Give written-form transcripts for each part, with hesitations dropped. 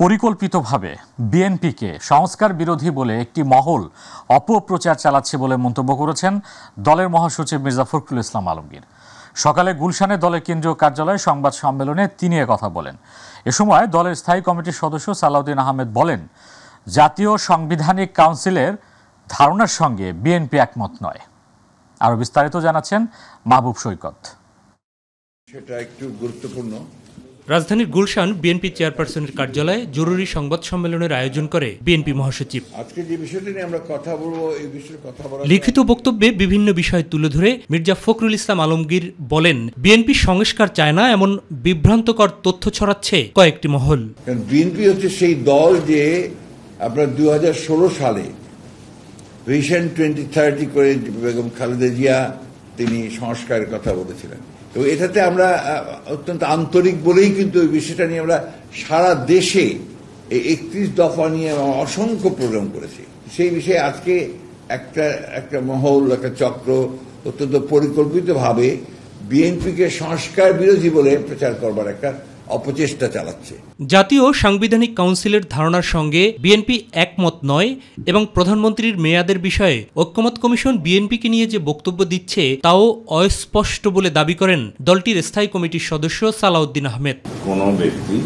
পরিকল্পিতভাবে বিএনপিকে সংস্কার বিরোধী বলে একটি মহল অপপ্রচার চালাচ্ছে বলে মন্তব্য করেছেন দলের মহাসচিব মির্জা ফখরুল ইসলাম আলমগীর। সকালে গুলশানে দলের কেন্দ্রীয় কার্যালয়ে সংবাদ সম্মেলনে তিনি কথা বলেন। এ সময় দলের স্থায়ী কমিটির সদস্য সালাউদ্দিন আহমেদ বলেন, জাতীয় সাংবিধানিক কাউন্সিলের ধারণার সঙ্গে বিএনপি একমত নয়। আরো বিস্তারিত জানাচ্ছেন মাহবুব সৈকত। সেটা একটু গুরুত্বপূর্ণ। রাজধানীর গুলশান বিএনপি চেয়ারপারসনের কার্যালয়ে জরুরি সংবাদ সম্মেলনের আয়োজন করে বিএনপি মহাসচিব। আজকে যে বিষয়টি নিয়ে আমরা কথা বলবো, এই বিষয়ে কথা বলা। লিখিত বক্তব্যে বিভিন্ন বিষয় তুলে ধরে মির্জা ফখরুল ইসলাম আলমগীর বলেন, বিএনপি সংস্কার চায় না এমন বিভ্রান্তকর তথ্য ছড়াচ্ছে কয়েকটি মহল। বিএনপি হচ্ছে সেই দল যে আপনার 2016 সালে ভিশন 2030 করে বেগম খালেদা জিয়া তিনি সংস্কারের কথা বলেছিলেন। তো এটাতে আমরা অত্যন্ত আন্তরিক বলেই কিন্তু ওই বিষয়টা নিয়ে আমরা সারা দেশে এই 31 দফা নিয়ে অসংখ্য প্রোগ্রাম করেছি। সেই বিষয়ে আজকে একটা মহল, একটা চক্র অত্যন্ত পরিকল্পিতভাবে বিএনপিকে সংস্কার বিরোধী বলে প্রচার করবার একটা অপচেষ্টা চালাচ্ছে। জাতীয় সাংবিধানিক কাউন্সিলের ধারণার সঙ্গে বিএনপি একমত নয় এবং প্রধানমন্ত্রীর মেয়াদের বিষয়ে ঐক্যমত কমিশন বিএনপিকে নিয়ে যে বক্তব্য দিচ্ছে তাও অস্পষ্ট বলে দাবি করেন দলটির স্থায়ী কমিটির সদস্য সালাউদ্দিন আহমেদ। কোন ব্যক্তি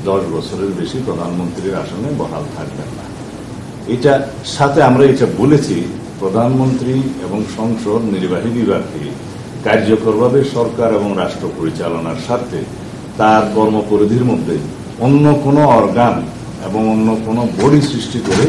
10 বছরের বেশি প্রধানমন্ত্রীর আসনে বহাল থাকবেন না। এটা সাথে আমরা এটা বলেছি, প্রধানমন্ত্রী এবং সংসদ নির্বাহী বিভাগকে কার্যকরভাবে সরকার এবং রাষ্ট্র পরিচালনার স্বার্থে তার কর্মপরিধির মধ্যে অন্য কোনো অর্গান এবং অন্য কোনো বডি সৃষ্টি করে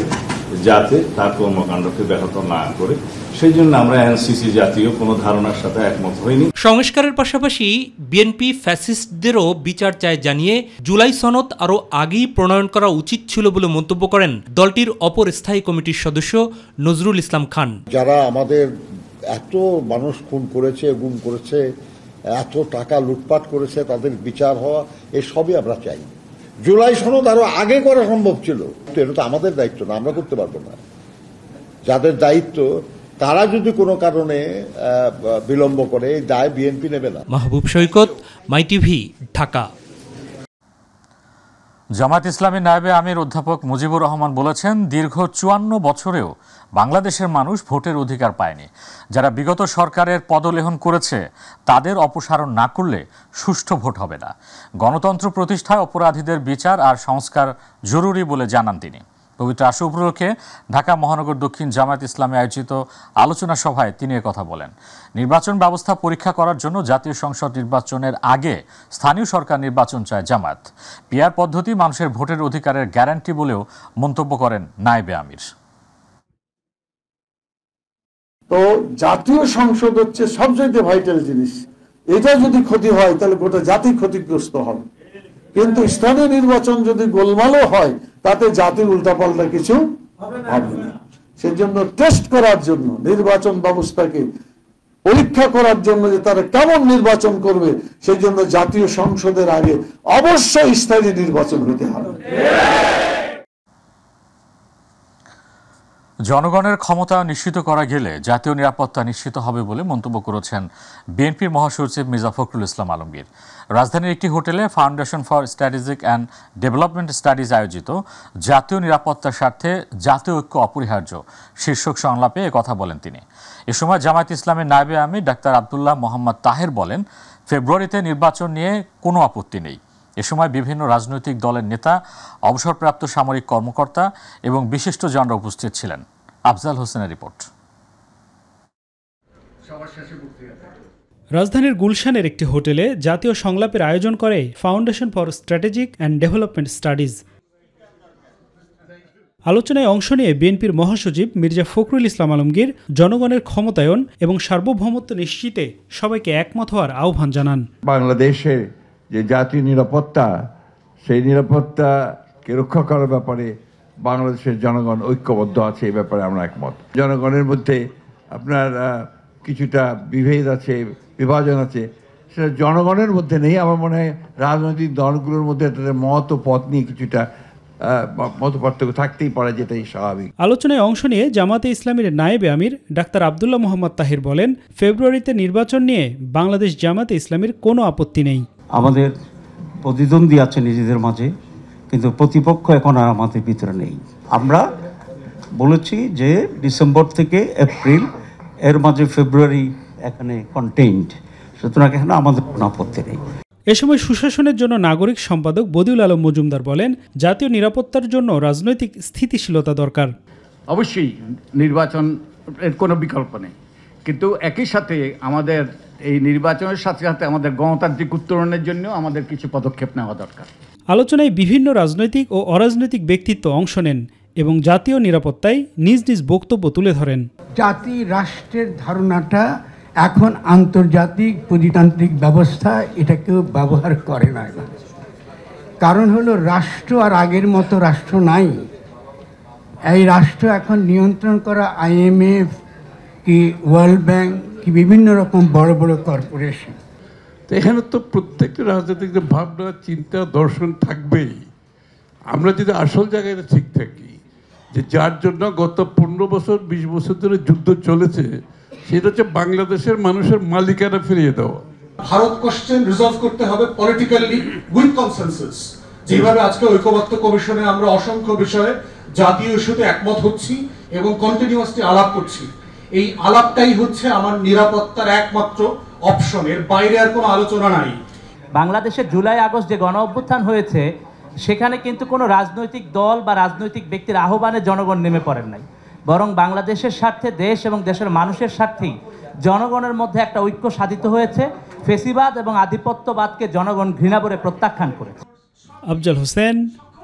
যাতে তার কর্মকাণ্ডকে ব্যাহত না করে, সেই জন্য আমরা এনসিসি জাতীয় কোনো ধারণার সাথে একমত হইনি। সংস্কারের পাশাপাশি বিএনপি ফ্যাসিস্টদেরও বিচার চায় জানিয়ে জুলাই সনদ আরও আগেই প্রণয়ন করা উচিত ছিল বলে মন্তব্য করেন দলটির অপর স্থায়ী কমিটির সদস্য নজরুল ইসলাম খান। যারা আমাদের এত মানুষ খুন করেছে, গুম করেছে, এত টাকা লুটপাট করেছে, তাদের বিচার হওয়া, এসবই আমরা চাই। জুলাই সনদ আরো আগে করা সম্ভব ছিল, এটা তো আমাদের দায়িত্ব না, আমরা করতে পারবো না। যাদের দায়িত্ব তারা যদি কোনো কারণে বিলম্ব করে, এই দায় বিএনপি নেবে না। মাহবুব সৈকত, মাই টিভি, ঢাকা। জামায়াত ইসলামী নায়েবে আমির অধ্যাপক মুজিবুর রহমান বলেছেন, দীর্ঘ 54 বছরেও বাংলাদেশের মানুষ ভোটের অধিকার পায়নি। যারা বিগত সরকারের পদলেহন করেছে তাদের অপসারণ না করলে সুষ্ঠু ভোট হবে না। গণতন্ত্র প্রতিষ্ঠায় অপরাধীদের বিচার আর সংস্কার জরুরি বলে জানান তিনি। পবিত্র আশু উপলক্ষে ঢাকা মহানগর দক্ষিণ জামায়াত ইসলামে আয়োজিত আলোচনা সভায় তিনি কথা বলেন। নির্বাচন ব্যবস্থা পরীক্ষা করার জন্য জাতীয় সংসদ নির্বাচনের আগে স্থানীয় সরকার নির্বাচন চায় জামায়াত। পিআর পদ্ধতি মানুষের ভোটের অধিকারের গ্যারান্টি বলেও মন্তব্য করেন নায়েবে আমির। তো জাতীয় সংসদ হচ্ছে সবচেয়ে ভাইটাল জিনিস। এটা যদি ক্ষতি হয় তাহলে গোটা জাতি ক্ষতিগ্রস্ত হবে। কিন্তু স্থানীয় নির্বাচন যদি গোলমালও হয় তাতে জাতির উল্টাপাল্টা কিছু হবে না। সেজন্য টেস্ট করার জন্য, নির্বাচন ব্যবস্থাকে পরীক্ষা করার জন্য যে তারা কেমন নির্বাচন করবে, সেই জন্য জাতীয় সংসদের আগে অবশ্যই স্থায়ী নির্বাচন হতে হবে। জনগণের ক্ষমতা নিশ্চিত করা গেলে জাতীয় নিরাপত্তা নিশ্চিত হবে বলে মন্তব্য করেছেন বিএনপির মহাসচিব মির্জা ফখরুল ইসলাম আলমগীর। রাজধানীর একটি হোটেলে foundation for strategic and development studies আয়োজিত জাতীয় নিরাপত্তার স্বার্থে জাতীয় ঐক্য অপরিহার্য শীর্ষক সংলাপে কথা বলেন তিনি। এ সময় জামায়াত ইসলামের নায়েবে আমির ডাক্তার আব্দুল্লাহ মোহাম্মদ তাহের বলেন, ফেব্রুয়ারিতে নির্বাচন নিয়ে কোনো আপত্তি নেই। এ সময় বিভিন্ন রাজনৈতিক দলের নেতা, অবসরপ্রাপ্ত সামরিক কর্মকর্তা এবং বিশিষ্টজনরা উপস্থিত ছিলেন। আফজাল হোসেনের রিপোর্ট। রাজধানীর গুলশানের একটি হোটেলে জাতীয় সংলাপের আয়োজন করে foundation for strategic and development studies. আলোচনায় অংশ নিয়ে বিএনপির মহাসচিব মির্জা ফখরুল ইসলাম আলমগীর জনগণের ক্ষমতায়ন এবং সার্বভৌমত্ব নিশ্চিতে সবাইকে একমত হওয়ার আহ্বান জানান। বাংলাদেশের যে জাতীয় নিরাপত্তা, সেই নিরাপত্তাকে রক্ষা করার ব্যাপারে বাংলাদেশের জনগণ ঐক্যবদ্ধ আছে, এই ব্যাপারে আমরা একমত। জনগণের মধ্যে আপনার কিছুটা বিভেদ আছে, বিভাজন আছে, সেটা জনগণের মধ্যে নেই। আমার মনে হয় রাজনৈতিক দলগুলোর মধ্যে তাদের মত ও পথ নিয়ে কিছুটা মত পার্থক্য থাকতেই পারে, যেটাই স্বাভাবিক। আলোচনায় অংশ নিয়ে জামাতে ইসলামীর নায়েবে আমির ডাক্তার আব্দুল্লাহ মোহাম্মদ তাহের বলেন, ফেব্রুয়ারিতে নির্বাচন নিয়ে বাংলাদেশ জামাতে ইসলামীর কোনো আপত্তি নেই। আমাদের প্রতিদ্বন্দ্বী আছে নিজেদের মাঝে, কিন্তু প্রতিপক্ষ এখন আর আমাদের ভিতরে নেই। আমরা বলেছি যে ডিসেম্বর থেকে এপ্রিল, এর মাঝে ফেব্রুয়ারি এখানে কন্টেইনড, সুতরাং এখানে আমাদের কোনো আপত্তি নেই। এ সময় সুশাসনের জন্য নাগরিক সম্পাদক বদিউল আলম মজুমদার বলেন, জাতীয় নিরাপত্তার জন্য রাজনৈতিক স্থিতিশীলতা দরকার। অবশ্যই নির্বাচনের কোনো বিকল্প নেই, কিন্তু একই সাথে আমাদের এই নির্বাচনের সাথে সাথে আমাদের গণতান্ত্রিক উত্তরণের জন্য আমাদের কিছু পদক্ষেপ নেওয়া দরকার। আলোচনায় বিভিন্ন রাজনৈতিক ও অরাজনৈতিক ব্যক্তিত্ব অংশ নেন এবং জাতীয় নিরাপত্তায় নিজ নিজ বক্তব্য তুলে ধরেন। জাতি রাষ্ট্রের ধারণাটা এখন আন্তর্জাতিক পুঁজিতান্ত্রিক ব্যবস্থা এটা কেউ ব্যবহার করে না। কারণ হলো রাষ্ট্র আর আগের মতো রাষ্ট্র নাই। এই রাষ্ট্র এখন নিয়ন্ত্রণ করা IMF কি ওয়ার্ল্ড ব্যাংক কি বিভিন্ন রকম বড় বড় কর্পোরেশন। তো এখানে তো প্রত্যেকটা রাজনৈতিক ভাবনা, চিন্তা, দর্শন থাকবেই। আমরা যদি আসল জায়গায় ঠিক থাকি, যে যার জন্য গত 15 বছর 20 বছর ধরে যুদ্ধ চলেছে, সেটা হচ্ছে বাংলাদেশের মানুষের মালিকানা ফিরিয়ে দেওয়া। ভারত কোশ্চেন রিজলভ করতে হবে পলিটিক্যালি উইথ কনসেনসাস। যেভাবে আজকে ঐক্যবদ্ধ কমিশনে আমরা অসংখ্য বিষয়ে জাতীয় ইস্যুতে একমত হচ্ছি এবং কন্টিনিউয়াসলি আলাপ করছি, এই আলাপটাই হচ্ছে আমার নিরাপত্তার একমাত্র অপশন, এর বাইরে আর কোনো আলোচনা নাই। বাংলাদেশে জুলাই আগস্ট যে গণ অভ্যুত্থান হয়েছে, সেখানে কিন্তু কোনো রাজনৈতিক দল বা রাজনৈতিক ব্যক্তির আহ্বানে জনগণ নেমে পড়েন নাই, বরং বাংলাদেশের স্বার্থে, দেশ এবং দেশের মানুষের স্বার্থেই জনগণের মধ্যে একটা ঐক্য সাধিত হয়েছে। ফেসিবাদ এবং আধিপত্যবাদকে জনগণ ঘৃণা করে প্রত্যাখ্যান করেছে। আফজাল হোসেন,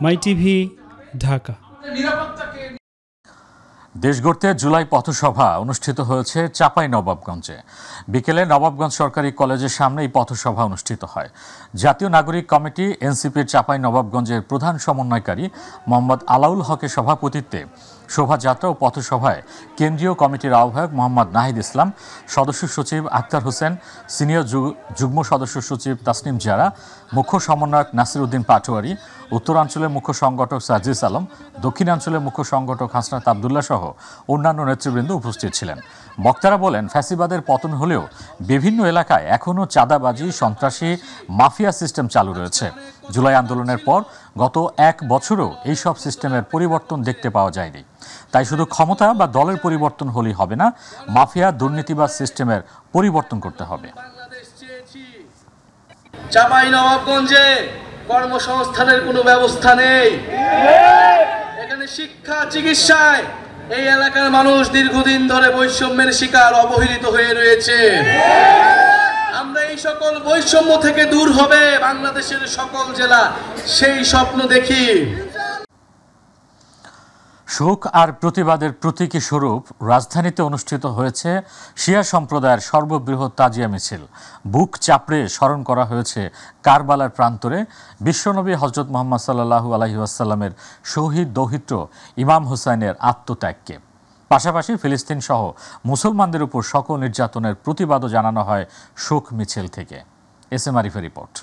মাই টিভি, ঢাকা। দেশ গড়তে জুলাই পথসভা অনুষ্ঠিত হয়েছে চাঁপাইনবাবগঞ্জে। বিকেলে নবাবগঞ্জ সরকারি কলেজের সামনে এই পথসভা অনুষ্ঠিত হয়। জাতীয় নাগরিক কমিটি এনসিপির চাঁপাইনবাবগঞ্জের প্রধান সমন্বয়কারী মোহাম্মদ আলাউল হকের সভাপতিত্বে শোভাযাত্রা ও পথসভায় কেন্দ্রীয় কমিটির আহ্বায়ক মোহাম্মদ নাহিদ ইসলাম, সদস্য সচিব আক্তার হোসেন, সিনিয়র যুগ্ম সদস্য সচিব তাসনিম জারা, মুখ্য সমন্বয়ক নাসির উদ্দিন পাটোয়ারি, উত্তরাঞ্চলের মুখ্য সংগঠক সাজিস আলম, দক্ষিণাঞ্চলের মুখ্য সংগঠক হাসনাত আবদুল্লাহ সহ অন্যান্য নেতৃবৃন্দ উপস্থিত ছিলেন। বক্তারা বলেন, ফ্যাসিবাদের পতন হলেও বিভিন্ন এলাকায় এখনও চাঁদাবাজি, সন্ত্রাসী, মাফিয়া সিস্টেম চালু রয়েছে। জুলাই আন্দোলনের পর গত 1 বছরও এইসব সিস্টেমের পরিবর্তন দেখতে পাওয়া যায়নি। তাই শুধু ক্ষমতা বা দলের পরিবর্তন হলেই হবে না, মাফিয়া, দুর্নীতিবাজ সিস্টেমের পরিবর্তন করতে হবে। চাঁপাইনবাবগঞ্জে কর্মসংস্থানের কোনো ব্যবস্থা নেই। এখানে শিক্ষা, চিকিৎসায় এই এলাকার মানুষ দীর্ঘদিন ধরে বৈষম্যের শিকার, অবহেলিত হয়ে রয়েছে। আমরা এই সকল বৈষম্য থেকে দূর হবে বাংলাদেশের সকল জেলা, সেই স্বপ্ন দেখি। শোক আর প্রতিবাদের প্রতীকী স্বরূপ রাজধানীতে অনুষ্ঠিত হয়েছে শিয়া সম্প্রদায়ের সর্ববৃহৎ তাজিয়া মিছিল। বুক চাপড়ে স্মরণ করা হয়েছে কারবালার প্রান্তরে বিশ্বনবী হযরত মুহাম্মদ সাল্লাল্লাহু আলাইহি ওয়াসাল্লামের শহীদ দৌহিত্র ইমাম হুসাইনের আত্মত্যাগকে। পাশাপাশি ফিলিস্তিন সহ মুসলমানদের উপর সকল নির্যাতনের প্রতিবাদও জানানো হয় শোক মিছিল থেকে। এসএম আরিফের রিপোর্ট।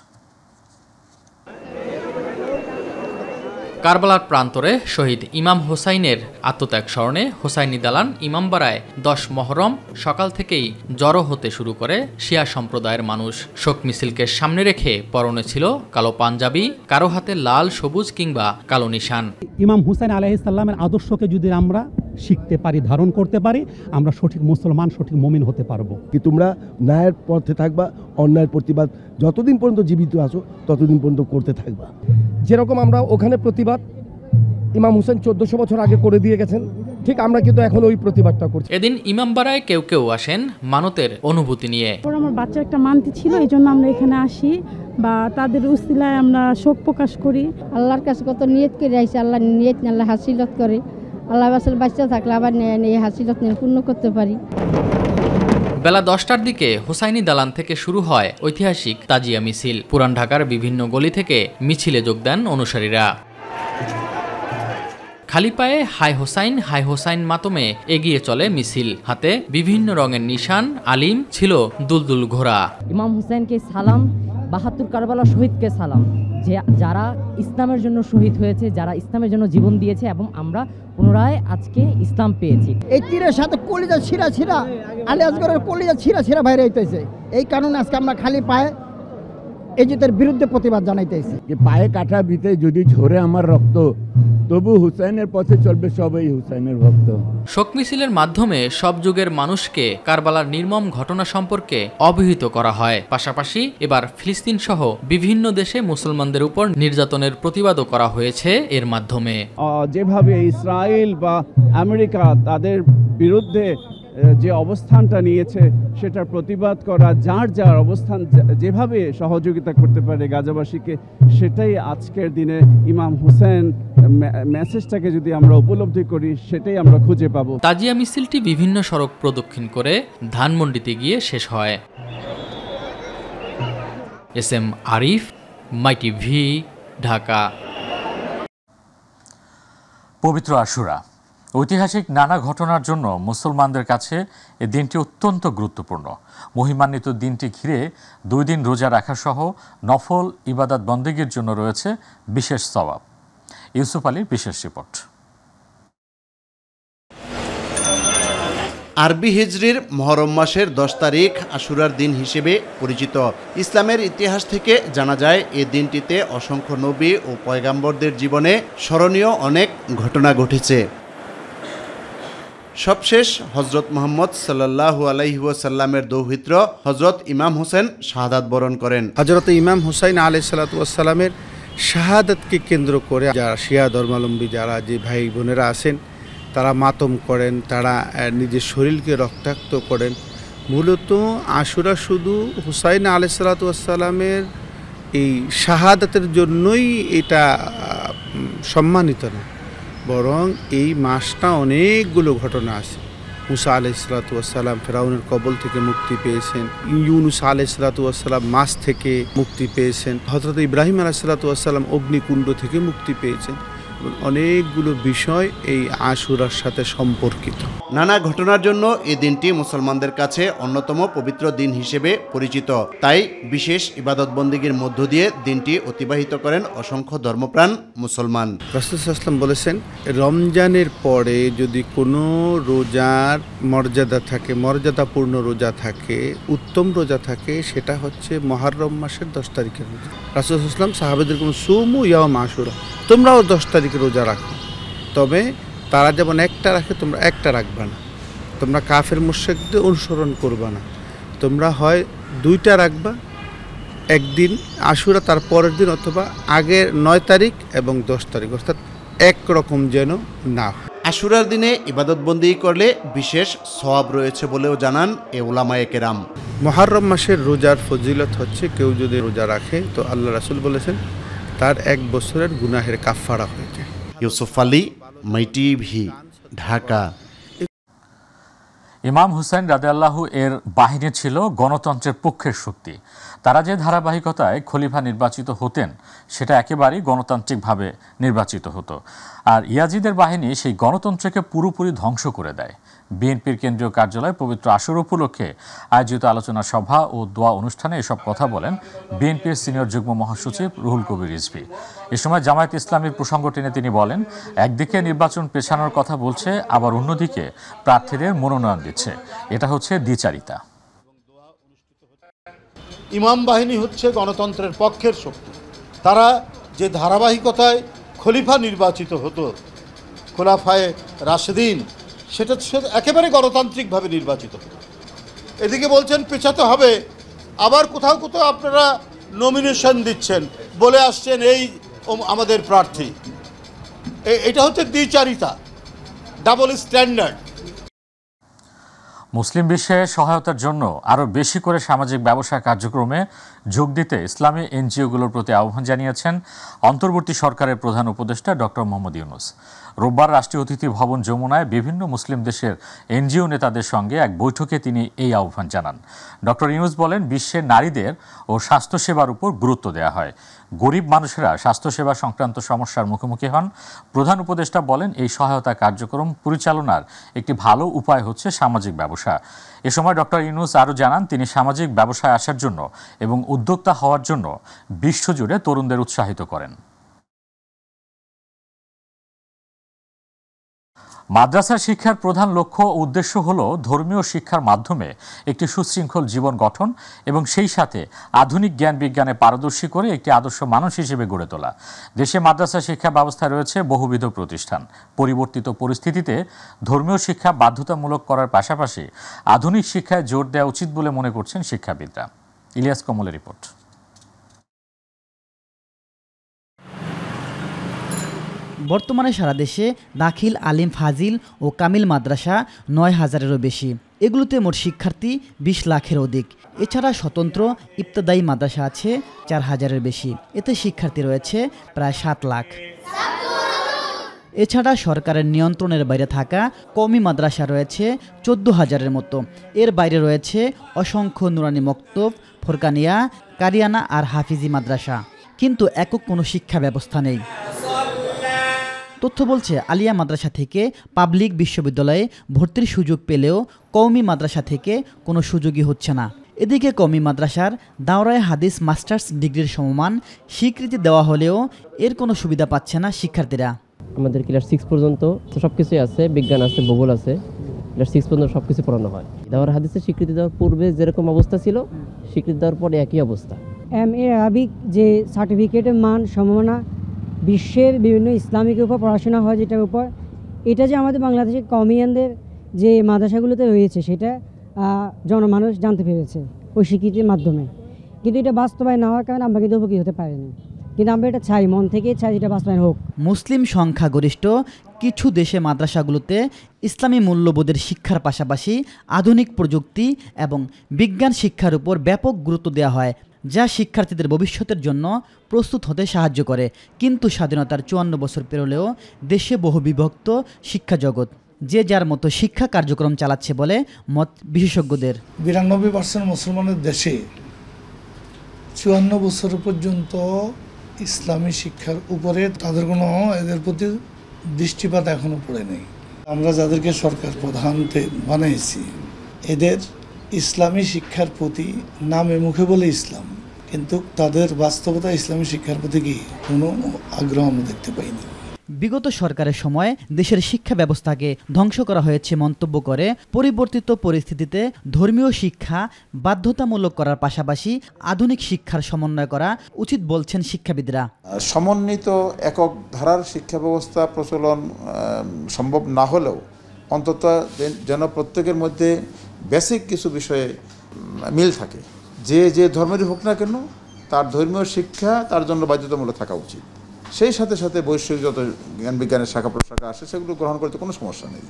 কারবালার প্রান্তরে শহীদ ইমাম হোসাইনের আত্মত্যাগ স্মরণে হোসাইনি দালান ইমামবাড়ায় 10 মহরম সকাল থেকেই জড়ো হতে শুরু করে শিয়া সম্প্রদায়ের মানুষ। শোক মিছিলকে সামনে রেখে পরনে ছিল কালো পাঞ্জাবি, কারো হাতে লাল, সবুজ কিংবা কালো নিশান। ইমাম হুসাইন আলাইহিস সালামের আদর্শকে যদি আমরা শিখতে পারি, ধারণ করতে পারি, আমরা সঠিক মুসলমান, সঠিক মুমিন হতে পারবো। কি তোমরা ন্যায়ের পথে থাকবা, অন্যায়ের প্রতিবাদ যতদিন পর্যন্ত জীবিত আছো ততদিন পর্যন্ত করতে থাকবা। যেরকম আমরা ওখানে প্রতিবাদ ইমাম হুসেন 1400 বছর আগে করে দিয়ে গেছেন, ঠিক আমরা কিন্তু এখন ওই প্রতিবাদটা করছি। এদিন ইমামবাড়ায় কেউ কেউ আসেন মানতের অনুভূতি নিয়ে। আমার বাচ্চার একটা মানতি ছিল, এই জন্য আমরা এখানে আসি বা তাদের উসিলায় আমরা শোক প্রকাশ করি। আল্লাহর কাছে কত নিয়ত করে আইছে, আল্লাহ নিয়ত আল্লাহ হাসিলত করে, আল্লাহ বাসার বাচ্চা থাকলে আবার এই হাসিলত নিয়ে পূর্ণ করতে পারি। বেলা 10টার দিকে হোসাইনি দালান থেকে শুরু হয় ঐতিহাসিক তাজিয়া মিছিল। পুরান ঢাকার বিভিন্ন গলি থেকে মিছিলে যোগ দেন অনুসারীরা। খালি পায়ে হাই হোসাইন মাতমে এগিয়ে চলে মিছিল। হাতে বিভিন্ন রঙের নিশান, আলিম, ছিল দুলদুল ঘোড়া। ইমাম হুসাইনকে সালাম, 72 কারবালা শহীদকে সালাম, যে যারা ইসলামের জন্য শহীদ হয়েছে, যারা ইসলামের জন্য জীবন দিয়েছে, এবং আমরা পুনরায় আজকে ইসলাম পেয়েছি। এই তীরের সাথে কলিজা ছিঁড়া আলী আসগরের কলিজা ছিঁড়া বাইরে হইতেছে। এই কারণে আজকে আমরা খালি পায়ে এই যে তার বিরুদ্ধে প্রতিবাদ জানাইতেছি। পায়ে কাটা ভিতরে যদি ঝরে আমার রক্ত, তবু হুসাইনের পথে চলবে সবাই হুসাইনের ভক্ত। শোক মিছিলের মাধ্যমে সব যুগের মানুষকে কারবালার নির্মম ঘটনা সম্পর্কে অবহিত করা হয়। পাশাপাশি এবার ফিলিস্তিন সহ বিভিন্ন দেশে মুসলমানদের উপর নির্যাতনের প্রতিবাদও করা হয়েছে এর মাধ্যমে। যেভাবে ইসরায়েল বা আমেরিকা তাদের বিরুদ্ধে যে অবস্থানটা নিয়েছে সেটার প্রতিবাদ করা, যার অবস্থান যেভাবে সহযোগিতা করতে পারে গাজাবাসীকে, সেটাই আজকের দিনে ইমাম হুসেন মেসেজটাকে যদি আমরা উপলব্ধি করি সেটাই আমরা খুঁজে পাবো। তাজিয়া মিছিলটি বিভিন্ন সড়ক প্রদক্ষিণ করে ধানমন্ডিতে গিয়ে শেষ হয়। এস.এম. আরিফ, মাইটিভি, ঢাকা। পবিত্র আশুরা ঐতিহাসিক নানা ঘটনার জন্য মুসলমানদের কাছে এ দিনটি অত্যন্ত গুরুত্বপূর্ণ। মহিমান্বিত দিনটি ঘিরে 2 দিন রোজা রাখা সহ নফল ইবাদত বন্দেগীর জন্য রয়েছে বিশেষ সওয়াব। ইউসুফ আলীর বিশেষ রিপোর্ট। আরবি হিজরির মুহররম মাসের 10 তারিখ আশুরার দিন হিসেবে পরিচিত। ইসলামের ইতিহাস থেকে জানা যায় এই দিনটিতে অসংখ্য নবী ও পয়গাম্বরদের জীবনে স্মরণীয় অনেক ঘটনা ঘটেছে। সবশেষ হজরত মুহাম্মদ সাল্লাল্লাহু আলাইহি ওয়াসাল্লামের দৌহিত্র হজরত ইমাম হোসেন শাহাদাত বরণ করেন। হজরত ইমাম হুসাইন আলাইহিস সালাতু ওয়াস সালামের শাহাদাতকে কেন্দ্র করে যারা শিয়া ধর্মাবলম্বী যারা যে ভাই বোনেরা আছেন তারা মাতম করেন, তারা নিজের শরীরকে রক্তাক্ত করেন। মূলত আশুরা শুধু হুসাইন আলাইহিস সালাতু ওয়াস সালামের এই শাহাদাতের জন্যই এটা সম্মানিত না, বরং এই মাসটা অনেকগুলো ঘটনা আছে। মুসা আলাইহিস সালাতু ওয়াস সালাম ফেরাউনের কবল থেকে মুক্তি পেয়েছেন, ইউনুস আলাইহিস সালাতু ওয়াস সালাম মাছ থেকে মুক্তি পেয়েছেন, হযরত ইব্রাহিম আলাইহিস সালাতু ওয়াস সালাম অগ্নিকুণ্ড থেকে মুক্তি পেয়েছেন। অনেকগুলো বিষয় এই আশুরার সাথে সম্পর্কিত। নানা ঘটনার জন্য এই দিনটি মুসলমানদের কাছে অন্যতম পবিত্র দিন হিসেবে পরিচিত। তাই বিশেষ ইবাদত বন্দেগীর মধ্য দিয়ে দিনটি অতিবাহিত করেন অসংখ্য ধর্মপ্রাণ মুসলমান। রাসূল সাল্লাল্লাহু আলাইহি ওয়াসাল্লাম বলেছেন, রমজানের পরে যদি কোনো রোজার মর্যাদা থাকে, মর্যাদাপূর্ণ রোজা থাকে, উত্তম রোজা থাকে, সেটা হচ্ছে মুহররম মাসের 10 তারিখের রোজা। রাসূল সাল্লাল্লাহু আলাইহি ওয়াসাল্লাম সাহাবাদের কোন সুমু ইয়াওম আশুরা, তোমরাও 10 তারিখে রোজা রাখো, তবে তারা যেমন একটা রাখে তোমরা একটা রাখবা না, তোমরা কাফের মুশরিকদের অনুসরণ করবা না, তোমরা হয় 2টা রাখবা, একদিন আশুরা তার পরের দিন, অথবা আগের 9 তারিখ এবং 10 তারিখ, অর্থাৎ একরকম যেন না হয়। আশুরার দিনে ইবাদতবন্দি করলে বিশেষ সওয়াব রয়েছে বলেও জানান এ উলামায়ে কেরাম। মুহররম মাসের রোজার ফজিলত হচ্ছে কেউ যদি রোজা রাখে তো আল্লাহ রাসূল বলেছেন তার 1 বছরের গুনাহের কাফফারা হয়ে যায়। ইউসুফ আলী, মাইটিভি, ঢাকা। ইমাম হুসাইন রাদিয়াল্লাহু এর বাহিনী ছিল গণতন্ত্রের পক্ষের শক্তি। তারা যে ধারাবাহিকতায় খলিফা নির্বাচিত হতেন সেটা একেবারেই গণতান্ত্রিকভাবে নির্বাচিত হতো, আর ইয়াজিদের বাহিনী সেই গণতন্ত্রকে পুরোপুরি ধ্বংস করে দেয়। বিএনপির কেন্দ্রীয় কার্যালয় পবিত্র আশুরা উপলক্ষে আয়োজিত আলোচনা সভা ও দোয়া অনুষ্ঠানে এসব কথা বলেন বিএনপির সিনিয়র যুগ্ম মহাসচিব রুহুল কবির রিজভী। এ সময় জামায়াত ইসলামীর প্রসঙ্গ টেনে তিনি বলেন, একদিকে নির্বাচন পেছানোর কথা বলছে, আবার অন্যদিকে প্রার্থীদের মনোনয়ন দিচ্ছে। এটা হচ্ছে দ্বিচারিতা। ইমাম বাহিনী হচ্ছে গণতন্ত্রের পক্ষের শক্তি। তারা যে ধারাবাহিকতায় খলিফা নির্বাচিত হতো, খোলাফায়ে রাশেদিন, সেটা একেবারে গণতান্ত্রিকভাবে নির্বাচিত হতো। এদিকে বলছেন পেছাতে হবে, আবার কোথাও কোথাও আপনারা নমিনেশন দিচ্ছেন, বলে আসছেন এই আমাদের প্রার্থী। এটা হচ্ছে দ্বিচারিতা, ডাবল স্ট্যান্ডার্ড। মুসলিম বিশ্বে সহায়তার জন্য আরও বেশি করে সামাজিক ব্যবসা কার্যক্রমে যোগ দিতে ইসলামী এনজিওগুলোর প্রতি আহ্বান জানিয়েছেন অন্তর্বর্তী সরকারের প্রধান উপদেষ্টা ডক্টর মোহাম্মদ ইউনূস। রোববার রাষ্ট্রীয় অতিথি ভবন যমুনায় বিভিন্ন মুসলিম দেশের এনজিও নেতাদের সঙ্গে এক বৈঠকে তিনি এই আহ্বান জানান। ডক্টর ইউনূস বলেন, বিশ্বের নারীদের ও স্বাস্থ্যসেবার উপর গুরুত্ব দেওয়া হয়। গরিব মানুষেরা স্বাস্থ্যসেবা সংক্রান্ত সমস্যার মুখোমুখি হন। প্রধান উপদেষ্টা বলেন, এই সহায়তা কার্যক্রম পরিচালনার একটি ভালো উপায় হচ্ছে সামাজিক ব্যবসা। এ সময় ডক্টর ইউনূস আরও জানান, তিনি সামাজিক ব্যবসায় আসার জন্য এবং উদ্যোক্তা হওয়ার জন্য বিশ্বজুড়ে তরুণদের উৎসাহিত করেন। মাদ্রাসা শিক্ষার প্রধান লক্ষ্য ও উদ্দেশ্য হল ধর্মীয় শিক্ষার মাধ্যমে একটি সুশৃঙ্খল জীবন গঠন এবং সেই সাথে আধুনিক জ্ঞান বিজ্ঞানে পারদর্শী করে একটি আদর্শ মানুষ হিসেবে গড়ে তোলা। দেশে মাদ্রাসা শিক্ষা ব্যবস্থায় রয়েছে বহুবিধ প্রতিষ্ঠান। পরিবর্তিত পরিস্থিতিতে ধর্মীয় শিক্ষা বাধ্যতামূলক করার পাশাপাশি আধুনিক শিক্ষায় জোর দেওয়া উচিত বলে মনে করছেন শিক্ষাবিদরা। ইলিয়াস কমলের রিপোর্ট। বর্তমানে সারা দেশে দাখিল, আলিম, ফাজিল ও কামিল মাদ্রাসা ৯,০০০-এরও বেশি। এগুলোতে মোট শিক্ষার্থী ২০ লাখের অধিক। এছাড়া স্বতন্ত্র ইবতদায়ী মাদ্রাসা আছে ৪,০০০-এর বেশি। এতে শিক্ষার্থী রয়েছে প্রায় ৭ লাখ। এছাড়া সরকারের নিয়ন্ত্রণের বাইরে থাকা কওমি মাদ্রাসা রয়েছে ১৪,০০০-এর মতো। এর বাইরে রয়েছে অসংখ্য নুরানি মক্তব, ফোরকানিয়া, কারিয়ানা আর হাফিজি মাদ্রাসা। কিন্তু একক কোনো শিক্ষা ব্যবস্থা নেই। তথ্য বলছে আলিয়া মাদ্রাসা থেকে পাবলিক বিশ্ববিদ্যালয়ে ভর্তির সুযোগ পেলেও কওমি মাদ্রাসা থেকে কোনো সুযোগই হচ্ছে না। এদিকে কওমি মাদ্রাসার দাওরায়ে হাদিস মাস্টার্স ডিগ্রির সমমান স্বীকৃতি দেওয়া হলেও এর কোনো সুবিধা পাচ্ছে না শিক্ষার্থীরা। আমাদের ক্লাস 6 পর্যন্ত তো সব কিছুই আছে, বিজ্ঞান আছে, ভূগোল আছে। ক্লাস 6 পর্যন্ত সব কিছু পড়ানো হয়। দাওরায়ে হাদিসের স্বীকৃতি দেওয়ার পূর্বে যেরকম অবস্থা ছিল, স্বীকৃতি দেওয়ার পরে একই অবস্থা। MA আরবিক যে সার্টিফিকেটের মান সম্ভাবনা বিশ্বের বিভিন্ন ইসলামিকের উপর পড়াশোনা হয়, যেটার উপর এটা যে আমাদের বাংলাদেশের কওমিয়ানদের যে মাদ্রাসাগুলোতে রয়েছে সেটা জনমানুষ জানতে পেরেছে ওই স্বীকৃতির মাধ্যমে। কিন্তু এটা বাস্তবায়ন না হওয়ার কারণে আমরা কিন্তু উপকৃত হতে পারিনি। কিন্তু আমরা এটা চাই, মন থেকে চাই যেটা বাস্তবায়ন হোক। মুসলিম সংখ্যাগরিষ্ঠ কিছু দেশে মাদ্রাসাগুলোতে ইসলামী মূল্যবোধের শিক্ষার পাশাপাশি আধুনিক প্রযুক্তি এবং বিজ্ঞান শিক্ষার উপর ব্যাপক গুরুত্ব দেওয়া হয়, যা শিক্ষার্থীদের ভবিষ্যতের জন্য প্রস্তুত হতে সাহায্য করে। কিন্তু স্বাধীনতার ৫৪ বছর পেরোলেও দেশে বহুবিভক্ত শিক্ষা জগৎ, যে যার মতো শিক্ষা কার্যক্রম চালাচ্ছে বলে মত বিশেষজ্ঞদের। ৯২% মুসলমানের দেশে ৫৪ বছর পর্যন্ত ইসলামী শিক্ষার উপরে তাদের কোনো এদের প্রতি দৃষ্টিপাত এখনো পড়ে নেই। আমরা যাদেরকে সরকার প্রধান বানিয়েছি এদের ইসলামী শিক্ষার প্রতি নামে মুখে বলে ইসলাম, কিন্তু তাদের বাস্তবতা ইসলামী শিক্ষার প্রতি কি কোনো আগ্রহ আমরা দেখতে পাইনি। বিগত সরকারের সময় দেশের শিক্ষা ব্যবস্থাকে ধ্বংস করা হয়েছে মন্তব্য করে পরিবর্তিত পরিস্থিতিতে ধর্মীয় শিক্ষা বাধ্যতামূলক করার পাশাপাশি আধুনিক শিক্ষার সমন্বয় করা উচিত বলছেন শিক্ষাবিদরা। সমন্বিত একক ধারার শিক্ষা ব্যবস্থা প্রচলন সম্ভব না হলেও অন্তত যেন প্রত্যেকের মধ্যে বেসিক কিছু বিষয়ে মিল থাকে। যে ধর্মেরই হোক না কেন তার ধর্মীয় শিক্ষা তার জন্য বাধ্যতামূলক থাকা উচিত। সেই সাথে সাথে বৈষয়িক যত জ্ঞান বিজ্ঞানের শাখা প্রশাখা আসে সেগুলো গ্রহণ করতে কোনো সমস্যা নেই।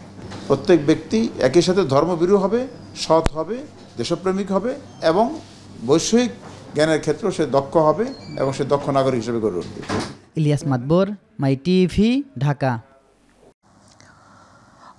প্রত্যেক ব্যক্তি একই সাথে ধর্মভীরু হবে, সৎ হবে, দেশপ্রেমিক হবে এবং বৈষয়িক জ্ঞানের ক্ষেত্রেও সে দক্ষ হবে এবং সে দক্ষ নাগরিক হিসেবে গড়ে উঠবে। ইলিয়াস মাতবর, মাই টিভি, ঢাকা।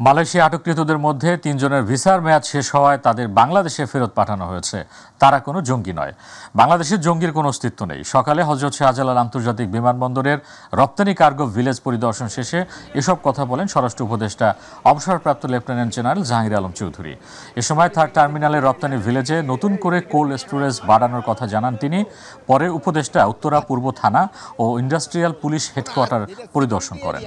মালয়েশিয়া আটককৃতদের মধ্যে ৩ জনের ভিসার মেয়াদ শেষ হওয়ায় তাদের বাংলাদেশে ফেরত পাঠানো হয়েছে। তারা কোনো জঙ্গি নয়। বাংলাদেশের জঙ্গির কোনো অস্তিত্ব নেই। সকালে হযরত শাহজালাল আন্তর্জাতিক বিমানবন্দরের রপ্তানি কার্গো ভিলেজ পরিদর্শন শেষে এসব কথা বলেন স্বরাষ্ট্র উপদেষ্টা অবসরপ্রাপ্ত লেফটেন্যান্ট জেনারেল জাহাঙ্গীর আলম চৌধুরী। এ সময় 3rd টার্মিনালের রপ্তানি ভিলেজে নতুন করে কোল্ড স্টোরেজ বাড়ানোর কথা জানান তিনি। পরে উপদেষ্টা উত্তরা পূর্ব থানা ও ইন্ডাস্ট্রিয়াল পুলিশ হেডকোয়ার্টার পরিদর্শন করেন।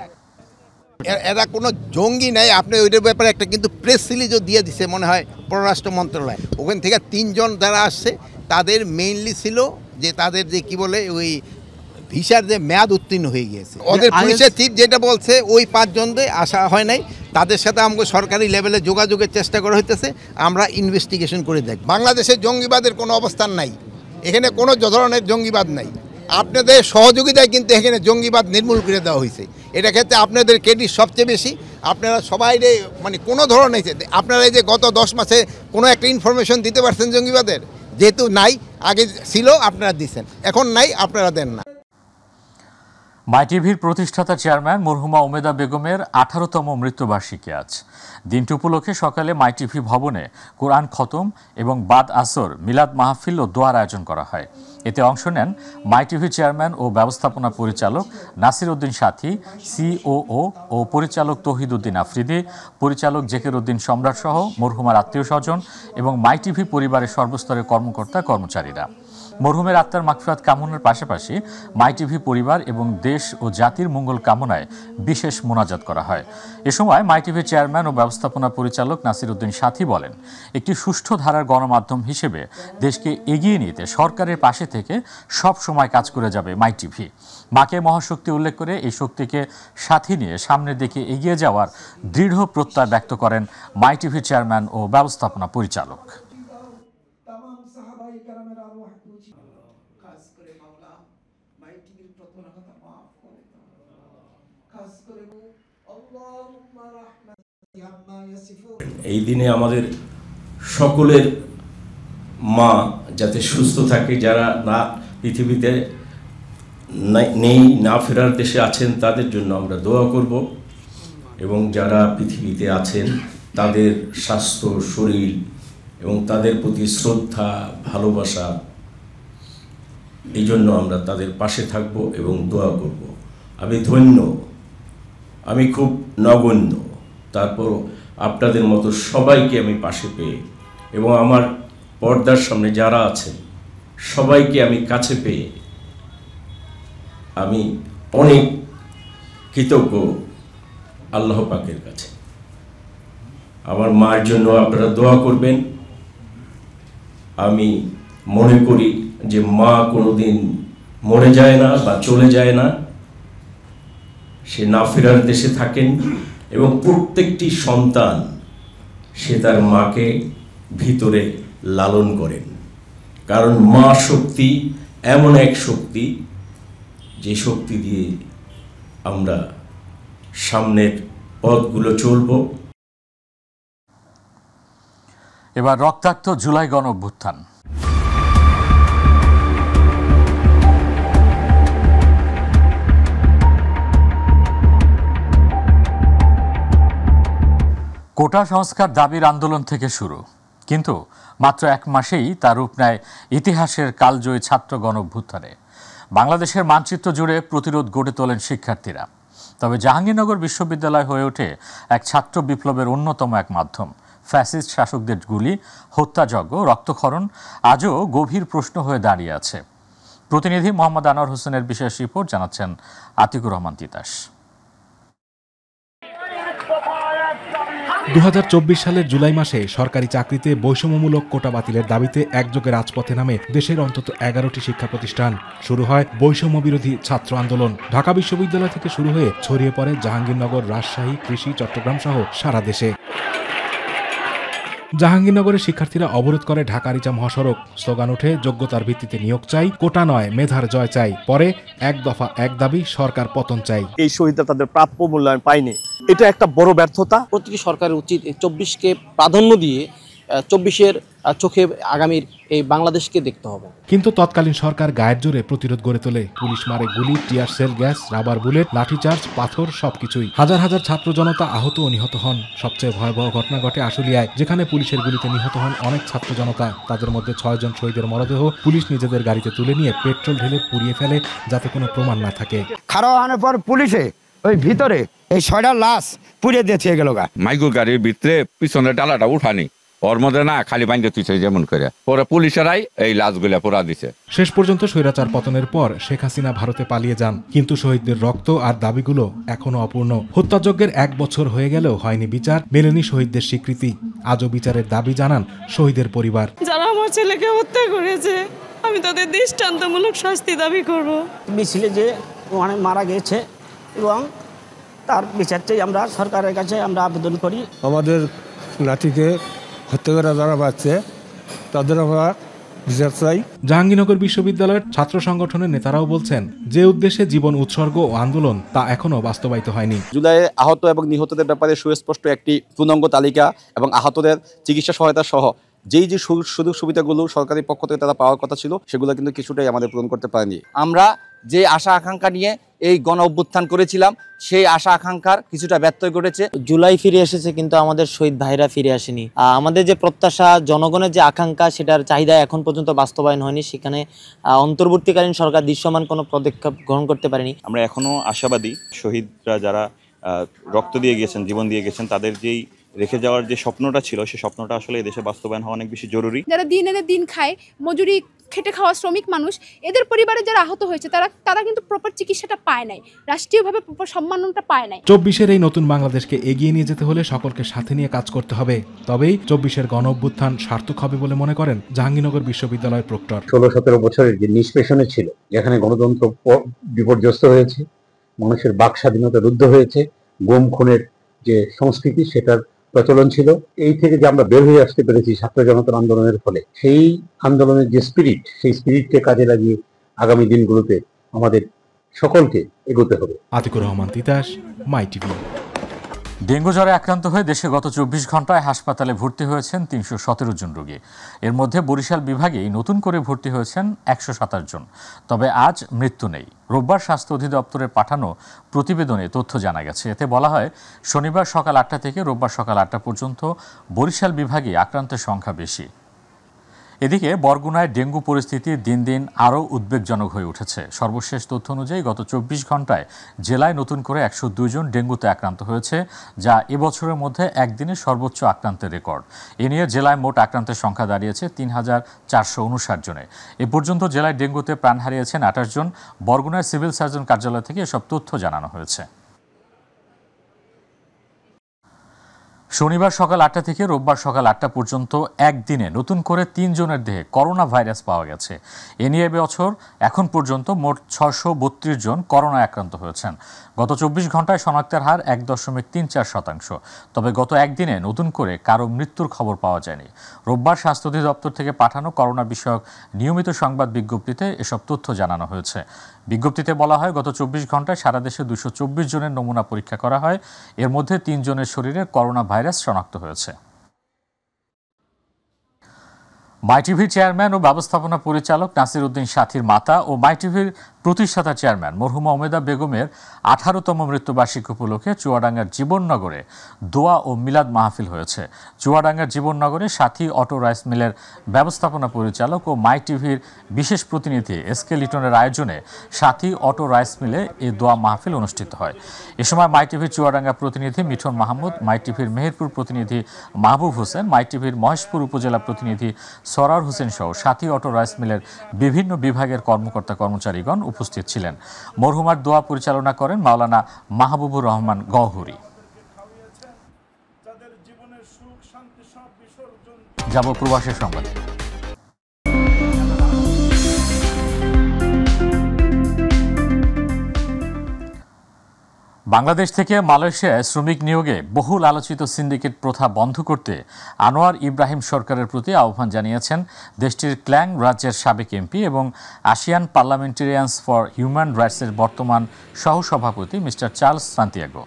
এরা কোনো জঙ্গি নাই। আপনি ওইটার ব্যাপারে একটা কিন্তু প্রেস রিলিজও দিয়ে দিছে মনে হয় পররাষ্ট্র মন্ত্রণালয়। ওখান থেকে 3 জন যারা আসছে তাদের মেইনলি ছিল যে তাদের যে কি বলে ওই ভিসার যে মেয়াদ উত্তীর্ণ হয়ে গিয়েছে। ওদের পুলিশের চিফ যেটা বলছে ওই 5 জনদের আসা হয় নাই, তাদের সাথে আমাকে সরকারি লেভেলে যোগাযোগের চেষ্টা করা হইতেছে। আমরা ইনভেস্টিগেশন করে দেখব। বাংলাদেশে জঙ্গিবাদের কোনো অবস্থান নাই, এখানে কোনো ধরনের জঙ্গিবাদ নাই। আপনাদের সহযোগিতায় কিন্তু এখানে জঙ্গিবাদ নির্মূল করে দেওয়া হয়েছে। এটা ক্ষেত্রে আপনাদের ক্রেডিট সবচেয়ে বেশি। আপনারা সবাই মানে কোনো ধরনের আপনারা এই যে গত 10 মাসে কোনো একটা ইনফরমেশন দিতে পারছেন জঙ্গিবাদের? যেহেতু নাই, আগে ছিল আপনারা দিচ্ছেন, এখন নাই আপনারা দেন না। মাই টিভির প্রতিষ্ঠাতা চেয়ারম্যান মরহুমা উমেদা বেগমের 18তম মৃত্যুবার্ষিকী আজ। দিনটি উপলক্ষে সকালে মাই টিভি ভবনে কোরআন খতম এবং বাদ আসর মিলাদ মাহফিল ও দোয়ার আয়োজন করা হয়। এতে অংশ নেন মাই টিভি চেয়ারম্যান ও ব্যবস্থাপনা পরিচালক নাসির উদ্দিন সাথী, সিওও ও পরিচালক তৌহিদ উদ্দিন আফ্রিদি, পরিচালক জেকের উদ্দিন সম্রাট সহ মরহুমার আত্মীয় স্বজন এবং মাই টিভি পরিবারের সর্বস্তরের কর্মকর্তা কর্মচারীরা। মরহুমের আত্মার মাগফিরাত কামনার পাশাপাশি মাইটিভি পরিবার এবং দেশ ও জাতির মঙ্গল কামনায় বিশেষ মোনাজাত করা হয়। এ সময় মাইটিভির চেয়ারম্যান ও ব্যবস্থাপনা পরিচালক নাসির উদ্দিন সাথী বলেন, একটি সুষ্ঠু ধারার গণমাধ্যম হিসেবে দেশকে এগিয়ে নিতে সরকারের পাশে থেকে সব সময় কাজ করে যাবে মাইটিভি। মাকে মহাশক্তি উল্লেখ করে এই শক্তিকে সাথী নিয়ে সামনের দিকে এগিয়ে যাওয়ার দৃঢ় প্রত্যয় ব্যক্ত করেন মাইটিভি চেয়ারম্যান ও ব্যবস্থাপনা পরিচালক। এই দিনে আমাদের সকলের মা যাতে সুস্থ থাকে, যারা না পৃথিবীতে নেই, না ফেরার দেশে আছেন, তাদের জন্য আমরা দোয়া করব এবং যারা পৃথিবীতে আছেন তাদের স্বাস্থ্য, শরীর এবং তাদের প্রতি শ্রদ্ধা, ভালোবাসা, এই জন্য আমরা তাদের পাশে থাকব এবং দোয়া করব। আমি ধন্য, আমি খুব নগণ্য, তারপর আপনাদের মতো সবাইকে আমি পাশে পেয়ে এবং আমার পর্দার সামনে যারা আছেন সবাইকে আমি কাছে পেয়ে আমি অনেক কৃতজ্ঞ আল্লাহ পাকের কাছে। আমার মার জন্য আপনারা দোয়া করবেন। আমি মনে করি যে মা কোনোদিন মরে যায় না বা চলে যায় না, সে না ফেরার দেশে থাকেন এবং প্রত্যেকটি সন্তান সে তার মাকে ভিতরে লালন করেন, কারণ মা শক্তি এমন এক শক্তি যে শক্তি দিয়ে আমরা সামনের পথগুলো চলব। এবার রক্তাক্ত জুলাই গণ অভ্যুত্থান। কোটা সংস্কার দাবির আন্দোলন থেকে শুরু, কিন্তু মাত্র এক মাসেই তার রূপ নেয় ইতিহাসের কালজয়ী ছাত্র গণ অভ্যুত্থানে। বাংলাদেশের মানচিত্র জুড়ে প্রতিরোধ গড়ে তোলেন শিক্ষার্থীরা। তবে জাহাঙ্গীরনগর বিশ্ববিদ্যালয় হয়ে ওঠে এক ছাত্র বিপ্লবের অন্যতম এক মাধ্যম। ফ্যাসিস্ট শাসকদের গুলি, হত্যাযজ্ঞ, রক্তক্ষরণ আজও গভীর প্রশ্ন হয়ে দাঁড়িয়ে আছে। প্রতিনিধি মোহাম্মদ আনোয়ার হোসেনের বিশেষ রিপোর্ট জানাচ্ছেন আতিকুর রহমান তিতাস। 2024 সালের জুলাই মাসে সরকারি চাকরিতে বৈষম্যমূলক কোটা বাতিলের দাবিতে একযোগে রাজপথে নামে দেশের অন্তত 11টি শিক্ষা প্রতিষ্ঠান। শুরু হয় বৈষম্য বিরোধী ছাত্র আন্দোলন। ঢাকা বিশ্ববিদ্যালয় থেকে শুরু হয়ে ছড়িয়ে পড়ে জাহাঙ্গীরনগর, রাজশাহী, কৃষি, চট্টগ্রাম সহ সারা দেশে। জাহাঙ্গীরনগরের শিক্ষার্থীরা অবরোধ করে ঢাকা রিচা মহাসড়ক। স্লোগান ওঠে, যোগ্যতার ভিত্তিতে নিয়োগ চাই, কোটা নয় মেধার জয় চাই। পরে এক দফা এক দাবি, সরকার পতন চাই। এই শহীদরা তাদের প্রাপ্য মূল্যায়ন পায়নি, এটা একটা বড় ব্যর্থতা। প্রতিটি সরকারের উচিত 24কে প্রাধান্য দিয়ে 24-এর চোখে আগামীর এই বাংলাদেশকে দেখতে হবে। কিন্তু তৎকালীন সরকার গায়ের জোরে প্রতিরোধ গড়ে তোলে। পুলিশ মারে গুলি, tear shell gas, rubber bullet, lathi charge, পাথর, সবকিছুই। হাজার হাজার ছাত্র জনতা আহত ও নিহত হন। সবচেয়ে ভয়াবহ ঘটনা ঘটে আশুলিয়ায়, যেখানে পুলিশের গুলিতে নিহত হন অনেক ছাত্র জনতা। তাদের মধ্যে 6 জন শহীদের মরদেহ পুলিশ নিজেদের গাড়িতে তুলে নিয়ে পেট্রোল ঢেলে পুড়িয়ে ফেলে, যাতে কোনো প্রমাণ না থাকে। খারাপ হওয়ার পর পুলিশে ওই ভিতরে এই 6টা লাশ পুড়িয়ে দিয়ে গেল। মাইকুর গাড়ির ভিতরে পিছনে ডালাটা উঠানি, ওর মধ্যে না খালি বাইন্দে তুইছে যেমন করে, পরে পুলিশেরাই এই লাশগুলা পোড়া দিছে। শেষ পর্যন্ত স্বৈরাচার পতনের পর শেখ হাসিনা ভারতে পালিয়ে যান, কিন্তু শহীদদের রক্ত আর দাবিগুলো এখনো অপূর্ণ। হত্যাযজ্ঞের 1 বছর হয়ে গেলেও হয়নি বিচার, মেলেনি শহীদদের স্বীকৃতি। আজও বিচারের দাবি জানান শহীদের পরিবার। যারা আমার ছেলেকে হত্যা করেছে, আমি তাদের দৃষ্টান্তমূলক শাস্তি দাবি করব। মিছিলে যে ওখানে মারা গেছে এবং তার বিচার চাই আমরা সরকারের কাছে আমরা আবেদন করি। আমাদের নাতিকে হত্যা করা যারা পাচ্ছে তাদের আমরা বিচার চাই। জাহাঙ্গীরনগর বিশ্ববিদ্যালয়ের ছাত্র সংগঠনের নেতারাও বলছেন, যে উদ্দেশ্যে জীবন উৎসর্গ ও আন্দোলন তা এখনো বাস্তবায়িত হয়নি। জুলাইয়ে আহত এবং নিহতদের ব্যাপারে সুস্পষ্ট একটি পূর্ণাঙ্গ তালিকা এবং আহতদের চিকিৎসা সহায়তা সহ যেই যে সুযোগ সুবিধাগুলো সরকারি পক্ষ থেকে তারা পাওয়ার কথা ছিল, সেগুলো কিন্তু কিছুটাই আমাদের পূরণ করতে পারেনি। আমরা যে আশা আকাঙ্ক্ষা নিয়ে এই গণ অভ্যুত্থান করেছিলাম, সেই আশা আকাঙ্ক্ষার কিছুটা ব্যত্যয় ঘটেছে। জুলাই ফিরে এসেছে, কিন্তু আমাদের শহীদ ভাইরা ফিরে আসেনি। আমাদের যে প্রত্যাশা, জনগণের যে আকাঙ্ক্ষা, সেটার চাহিদা এখন পর্যন্ত বাস্তবায়ন হয়নি। সেখানে অন্তর্বর্তীকালীন সরকার দৃশ্যমান কোনো পদক্ষেপ গ্রহণ করতে পারেনি। আমরা এখনো আশাবাদী, শহীদরা যারা রক্ত দিয়ে গেছেন, জীবন দিয়ে গেছেন, তাদের যেই রেখে যাওয়ার যে স্বপ্নটা ছিল, সেই স্বপ্নটা আসলে এই দেশে বাস্তবায়ন হওয়া অনেক বেশি জরুরি। যারা দিন এনে দিন খায়, মজুরি খেটে খাওয়া শ্রমিক মানুষ, এদের পরিবারে যারা আহত হয়েছে তারা কিন্তু প্রপার চিকিৎসাটা পায় নাই, রাষ্ট্রীয়ভাবে প্রপার সম্মানটা পায় নাই। 24-এর এই নতুন বাংলাদেশকে এগিয়ে নিয়ে যেতে হলে সকলকে সাথে নিয়ে কাজ করতে হবে, তবেই 24-এর গণ অভ্যুত্থান সার্থক হবে বলে মনে করেন জাহাঙ্গীরনগর বিশ্ববিদ্যালয়ের প্রক্টর। 16-17 বছরের যে নিষ্পেষণে ছিল, যেখানে গণতন্ত্র বিপর্যস্ত হয়েছে, মানুষের বাক স্বাধীনতা রুদ্ধ হয়েছে, গুম খুনের যে সংস্কৃতি সেটার প্রচলন ছিল, এই থেকে যে আমরা বের হয়ে আসতে পেরেছি ছাত্র জনতার আন্দোলনের ফলে, সেই আন্দোলনের যে স্পিরিট, সেই স্পিরিটকে কাজে লাগিয়ে আগামী দিনগুলোতে আমাদের সকলকে এগোতে হবে। আতিকুর রহমান তিতাস, মাই টিভি। ডেঙ্গু জ্বরে আক্রান্ত হয়ে দেশে গত 24 ঘন্টায় হাসপাতালে ভর্তি হয়েছেন 317 জন রোগী। এর মধ্যে বরিশাল বিভাগেই নতুন করে ভর্তি হয়েছেন 127 জন। তবে আজ মৃত্যু নেই। রোববার স্বাস্থ্য অধিদপ্তরের পাঠানো প্রতিবেদনে তথ্য জানা গেছে। এতে বলা হয়, শনিবার সকাল 8টা থেকে রোববার সকাল 8টা পর্যন্ত বরিশাল বিভাগে আক্রান্তের সংখ্যা বেশি। এদিকে বরগুনায় ডেঙ্গু পরিস্থিতি দিন দিন আরও উদ্বেগজনক হয়ে উঠেছে। সর্বশেষ তথ্য অনুযায়ী গত 24 ঘন্টায় জেলায় নতুন করে 102 জন ডেঙ্গুতে আক্রান্ত হয়েছে, যা এবছরের মধ্যে একদিনে সর্বোচ্চ আক্রান্তের রেকর্ড। এ নিয়ে জেলায় মোট আক্রান্তের সংখ্যা দাঁড়িয়েছে 3459 জনে। এ পর্যন্ত জেলায় ডেঙ্গুতে প্রাণ হারিয়েছেন 28 জন। বরগুনায় সিভিল সার্জন কার্যালয় থেকে এসব তথ্য জানানো হয়েছে। শনিবার সকাল 8টা থেকে রোববার সকাল 8টা পর্যন্ত একদিনে নতুন করে 3 জনের দেহে করোনা ভাইরাস পাওয়া গেছে। এ নিয়ে এবছর এখন পর্যন্ত মোট 632 জন করোনায় আক্রান্ত হয়েছেন। গত 24 ঘন্টায় শনাক্তের হার 1.34%। তবে গত একদিনে নতুন করে কারো মৃত্যুর খবর পাওয়া যায়নি। রোববার স্বাস্থ্য অধিদপ্তর থেকে পাঠানো করোনা বিষয়ক নিয়মিত সংবাদ বিজ্ঞপ্তিতে এসব তথ্য জানানো হয়েছে। বিজ্ঞপ্তিতে বলা হয়, গত 24 ঘন্টায় সারা দেশে 224 জনের নমুনা পরীক্ষা করা হয়। এর মধ্যে 3 জনের শরীরে করোনা ভাইরাস শনাক্ত হয়েছে। মাইটিভির চেয়ারম্যান ও ব্যবস্থাপনা পরিচালক নাসির উদ্দিন সাথীর মাতা ও মাইটিভির প্রতিষ্ঠাতা চেয়ারম্যান মরহুমা ওমেদা বেগমের 18তম মৃত্যুবার্ষিকী উপলক্ষে চুয়াডাঙ্গার জীবননগরে দোয়া ও মিলাদ মাহফিল হয়েছে। চুয়াডাঙ্গার জীবননগরে সাথী অটো রাইস মিলের ব্যবস্থাপনা পরিচালক ও মাইটিভির বিশেষ প্রতিনিধি এসকে লিটনের আয়োজনে সাথী অটো রাইস মিলে এই দোয়া মাহফিল অনুষ্ঠিত হয়। এ সময় মাইটিভির চুয়াডাঙ্গা প্রতিনিধি মিঠন মাহমুদ, মাইটিভির মেহেরপুর প্রতিনিধি মাহবুব হোসেন, মাইটিভির মহেশপুর উপজেলা প্রতিনিধি সরার হোসেন সহ সাথী অটো রাইস মিলের বিভিন্ন বিভাগের কর্মকর্তা কর্মচারীগণ উপস্থিত ছিলেন। মরহুমার দোয়া পরিচালনা করেন মাওলানা মাহবুবুর রহমান গওহরী। যাব প্রবাসের সংবাদে। বাংলাদেশ থেকে মালয়েশিয়ায় শ্রমিক নিয়োগে বহুল আলোচিত সিন্ডিকেট প্রথা বন্ধ করতে আনোয়ার ইব্রাহিম সরকারের প্রতি আহ্বান জানিয়েছেন দেশটির ক্ল্যাং রাজ্যের সাবেক এমপি এবং আসিয়ান পার্লামেন্টারিয়ানস ফর হিউম্যান রাইটসের বর্তমান সহসভাপতি মিস্টার চার্লস সান্তিয়াগো।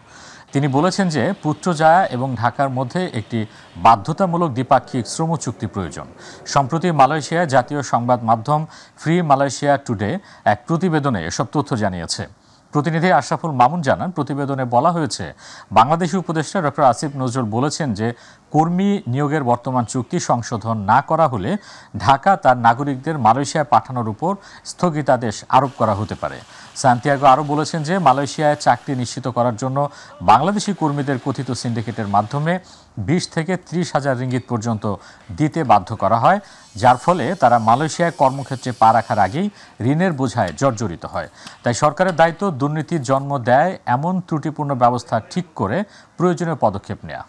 তিনি বলেছেন যে পুত্রজায়া এবং ঢাকার মধ্যে একটি বাধ্যতামূলক দ্বিপাক্ষিক শ্রম চুক্তি প্রয়োজন। সম্প্রতি মালয়েশিয়ায় জাতীয় সংবাদ মাধ্যম ফ্রি মালয়েশিয়া টুডে এক প্রতিবেদনে এসব তথ্য জানিয়েছে। প্রতিনিধি আশরাফুল মামুন জানান, প্রতিবেদনে বলা হয়েছে, বাংলাদেশি উপদেষ্টা ডক্টর আসিফ নজরুল বলেছেন যে কর্মী নিয়োগের বর্তমান চুক্তি সংশোধন না করা হলে ঢাকা তার নাগরিকদের মালয়েশিয়ায় পাঠানোর উপর স্থগিতাদেশ আরোপ করা হতে পারে। সান্তিয়াগো আরও বলেছেন যে মালয়েশিয়ায় চাকরি নিশ্চিত করার জন্য বাংলাদেশি কর্মীদের কথিত সিন্ডিকেটের মাধ্যমে 20 থেকে 30 হাজার রিঙ্গিত পর্যন্ত দিতে বাধ্য করা হয়, যার ফলে তারা মালয়েশিয়ায় কর্মক্ষেত্রে পা রাখার আগেই ঋণের বোঝায় জর্জরিত হয়। তাই সরকারের দায়িত্ব দুর্নীতির জন্ম দেয় এমন ত্রুটিপূর্ণ ব্যবস্থা ঠিক করে প্রয়োজনীয় পদক্ষেপ নেওয়া।